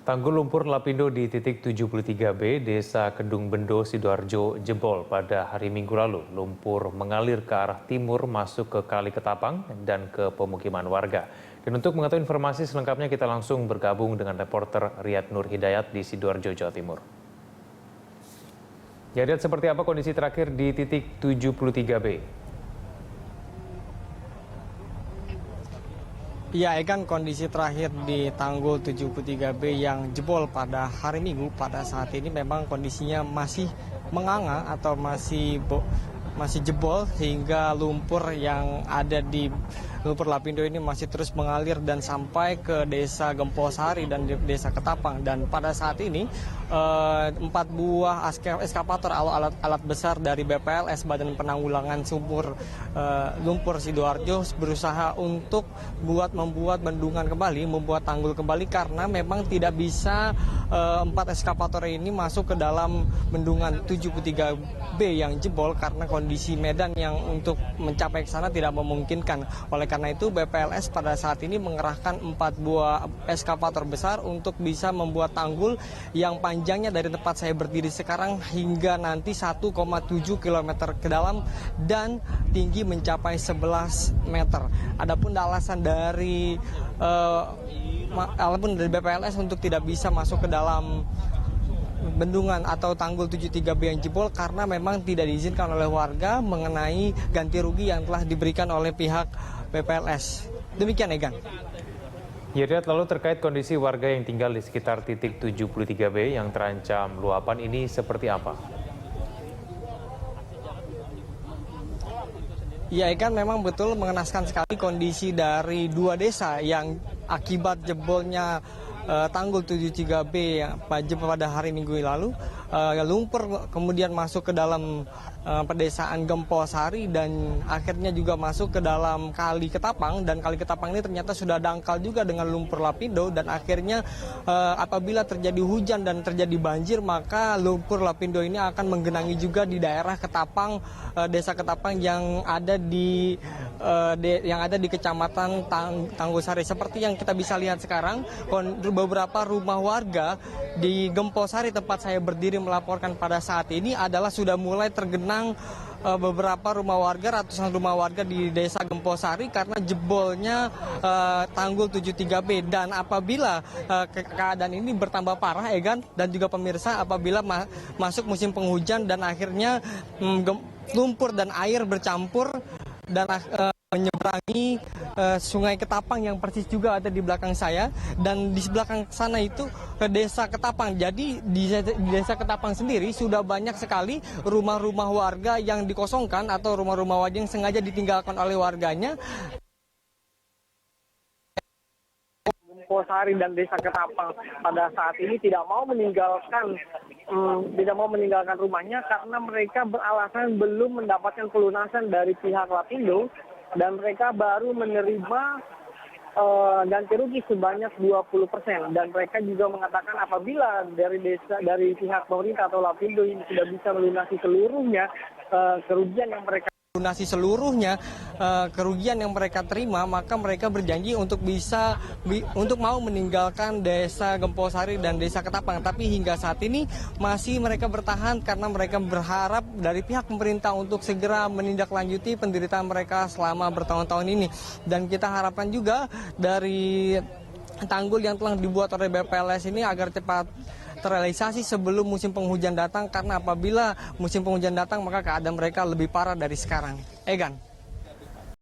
Tanggul lumpur Lapindo di titik 73B, Desa Kedung Bendo, Sidoarjo jebol pada hari Minggu lalu. Lumpur mengalir ke arah timur masuk ke Kali Ketapang dan ke pemukiman warga. Dan untuk mengetahui informasi selengkapnya kita langsung bergabung dengan reporter Riyad Nur Hidayat di Sidoarjo, Jawa Timur. Ya, Riyad, seperti apa kondisi terakhir di titik 73B? Ya, Egan, kondisi terakhir di Tanggul 73B yang jebol pada hari Minggu pada saat ini memang kondisinya masih menganga atau masih jebol sehingga lumpur yang ada di lumpur Lapindo ini masih terus mengalir dan sampai ke Desa Gemposari dan Desa Ketapang. Dan pada saat ini 4 buah eskapator atau alat besar dari BPLS Badan Penanggulangan Sumber Lumpur Sidoarjo berusaha untuk membuat bendungan kembali, membuat tanggul kembali karena memang tidak bisa 4 eskapator ini masuk ke dalam bendungan 73B yang jebol karena kondisi medan yang untuk mencapai ke sana tidak memungkinkan. Oleh karena itu BPLS pada saat ini mengerahkan 4 buah eskavator besar untuk bisa membuat tanggul yang panjangnya dari tempat saya berdiri sekarang hingga nanti 1,7 km ke dalam dan tinggi mencapai 11 meter. Adapun alasan dari BPLS untuk tidak bisa masuk ke dalam bendungan atau tanggul 73B yang jebol karena memang tidak diizinkan oleh warga mengenai ganti rugi yang telah diberikan oleh pihak BPLS. Demikian, Egan. Ya, Riyad, lalu terkait kondisi warga yang tinggal di sekitar titik 73B yang terancam luapan ini seperti apa? Ya, Egan, memang betul mengenaskan sekali kondisi dari dua desa yang akibat jebolnya Tanggul 73B pada hari Minggu lalu. Lumpur kemudian masuk ke dalam pedesaan Gemposari dan akhirnya juga masuk ke dalam Kali Ketapang, dan Kali Ketapang ini ternyata sudah dangkal juga dengan lumpur Lapindo dan akhirnya apabila terjadi hujan dan terjadi banjir maka lumpur Lapindo ini akan menggenangi juga di daerah Ketapang, Desa Ketapang yang ada di Kecamatan Tanggulsari. Seperti yang kita bisa lihat sekarang, beberapa rumah warga di Gemposari tempat saya berdiri melaporkan pada saat ini adalah sudah mulai tergenang beberapa rumah warga, ratusan rumah warga di Desa Gemposari karena jebolnya Tanggul 73B. Dan apabila keadaan ini bertambah parah, Egan dan juga pemirsa, apabila masuk musim penghujan dan akhirnya lumpur dan air bercampur dan menyeberangi Sungai Ketapang yang persis juga ada di belakang saya, dan di belakang sana itu ke Desa Ketapang. Jadi di Desa Ketapang sendiri sudah banyak sekali rumah-rumah warga yang dikosongkan atau rumah-rumah warga yang sengaja ditinggalkan oleh warganya. Gemposari dan Desa Ketapang pada saat ini tidak mau meninggalkan rumahnya karena mereka beralasan belum mendapatkan pelunasan dari pihak Lapindo dan mereka baru menerima ganti rugi sebanyak 20%, dan mereka juga mengatakan apabila dari pihak pemerintah atau Lapindo ini sudah bisa melunasi seluruhnya kerugian yang mereka terima, maka mereka berjanji untuk mau meninggalkan Desa Gemposari dan Desa Ketapang. Tapi hingga saat ini masih mereka bertahan karena mereka berharap dari pihak pemerintah untuk segera menindaklanjuti penderitaan mereka selama bertahun-tahun ini. Dan kita harapkan juga dari tanggul yang telah dibuat oleh BPLS ini agar cepat terrealisasi sebelum musim penghujan datang, karena apabila musim penghujan datang maka keadaan mereka lebih parah dari sekarang. Egan.